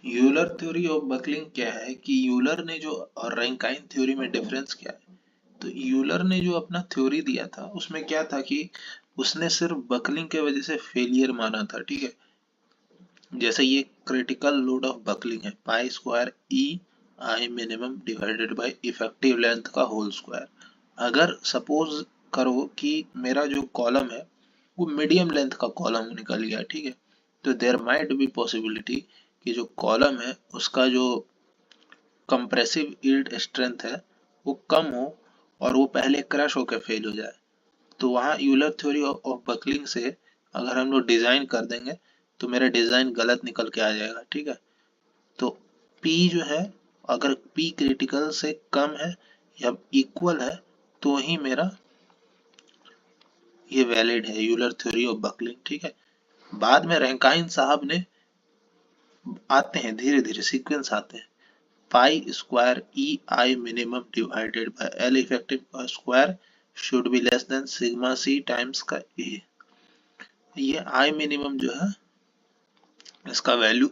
Euler theory of buckling क्या है कि यूलर ने जो और रैंकाइन थ्योरी में डिफरेंस क्या है। तो यूलर ने जो अपना थ्योरी दिया था उसमें क्या था कि उसने सिर्फ बकलिंग के वजह से फेलियर माना था, ठीक है। जैसे ये क्रिटिकल लोड ऑफ बकलिंग है पाई square E I minimum divided bye effective length का होल स्क्वायर। अगर सपोज करो कि मेरा जो कॉलम है वो मीडियम लेंथ का कॉलम निकल गया, ठीक है। तो देयर माइट बी पॉसिबिलिटी कि जो कॉलम है उसका जो कंप्रेसिव यील्ड स्ट्रेंथ है वो कम हो और वो पहले क्रश होकर फेल हो जाए। तो वहाँ यूलर थ्योरी ऑफ बकलिंग से अगर हम लोग डिजाइन कर देंगे तो मेरा डिजाइन गलत निकल के आ जाएगा, ठीक है। तो P जो है, अगर P क्रिटिकल से कम है या इक्वल है तो ही मेरा ये वैलिड है यूलर थ्योरी ऑफ बकलिंग, ठीक है। बाद में रैंकाइन साहब ने आते हैं, धीरे धीरे सीक्वेंस आते हैं। Pi square E I minimum divided by L effective का square should be less than sigma C times का ए। ये आई मिनिमम जो है इसका वैल्यू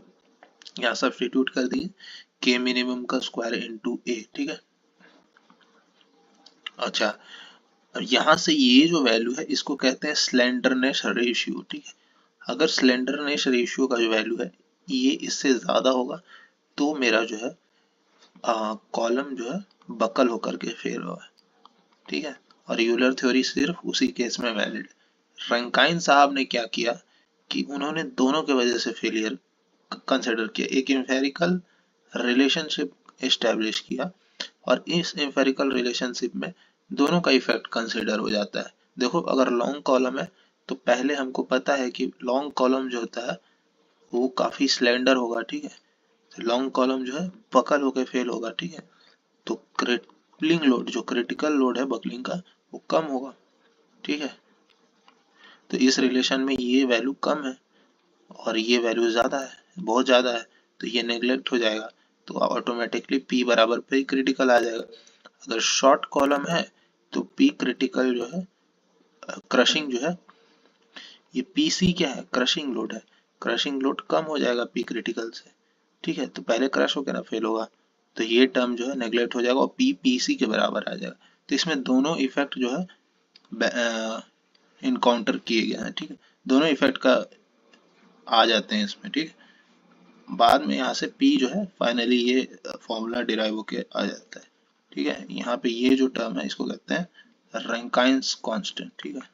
यहाँ सब्स्टिट्यूट कर दिए के मिनिमम का स्क्वायर इनटू ए, ठीक है। अच्छा, अब यहाँ से ये जो वैल्यू है इसको कहते हैं स्लेंडरनेस रेशियो, ठीक है। अगर स्लेंडरनेस रेशियो का जो वैल्यू है ये इससे ज्यादा होगा तो मेरा जो है कॉलम जो है बकल होकर के फेल हुआ है, ठीक है। और यूलर थ्योरी सिर्फ उसी केस में वैलिड है। रंकाइन साहब ने क्या किया कि उन्होंने दोनों के वजह से फेलियर कंसिडर किया, एक एम्पेरिकल रिलेशनशिप एस्टेब्लिश किया और इस एम्पेरिकल रिलेशनशिप में दोनों का इफेक्ट कंसिडर हो जाता है। देखो, अगर लॉन्ग कॉलम है तो पहले हमको पता है कि लॉन्ग कॉलम जो होता है वो काफी स्लेंडर होगा, ठीक है। तो लॉन्ग कॉलम जो है बकल होकर फेल होगा, ठीक है। तो क्रिपलिंग लोड, जो क्रिटिकल लोड है बकलिंग का, वो कम होगा, ठीक है। तो इस रिलेशन में ये वैल्यू कम है और ये वैल्यू ज्यादा है, बहुत ज्यादा है, तो ये नेग्लेक्ट हो जाएगा। तो ऑटोमेटिकली P बराबर पे क्रिटिकल आ जाएगा। अगर शॉर्ट कॉलम है तो P क्रिटिकल जो है, क्रशिंग जो है, ये PC क्या है, क्रशिंग लोड है। क्रशिंग लोड कम हो जाएगा P क्रिटिकल से, ठीक है। तो पहले क्रश होकर ना फेल होगा, तो ये टर्म जो है नेग्लेक्ट हो जाएगा और P PC के बराबर आ जाएगा। तो इसमें दोनों इफेक्ट जो है इनकाउंटर किए गए हैं, ठीक है। दोनों इफेक्ट का आ जाते हैं इसमें, ठीक है। बाद में यहाँ से P जो है फाइनली ये फॉर्मूला डिराइव होके आ जाता है, ठीक है। यहाँ पे ये जो टर्म है इसको कहते हैं रैंकाइन्स कांस्टेंट, ठीक है।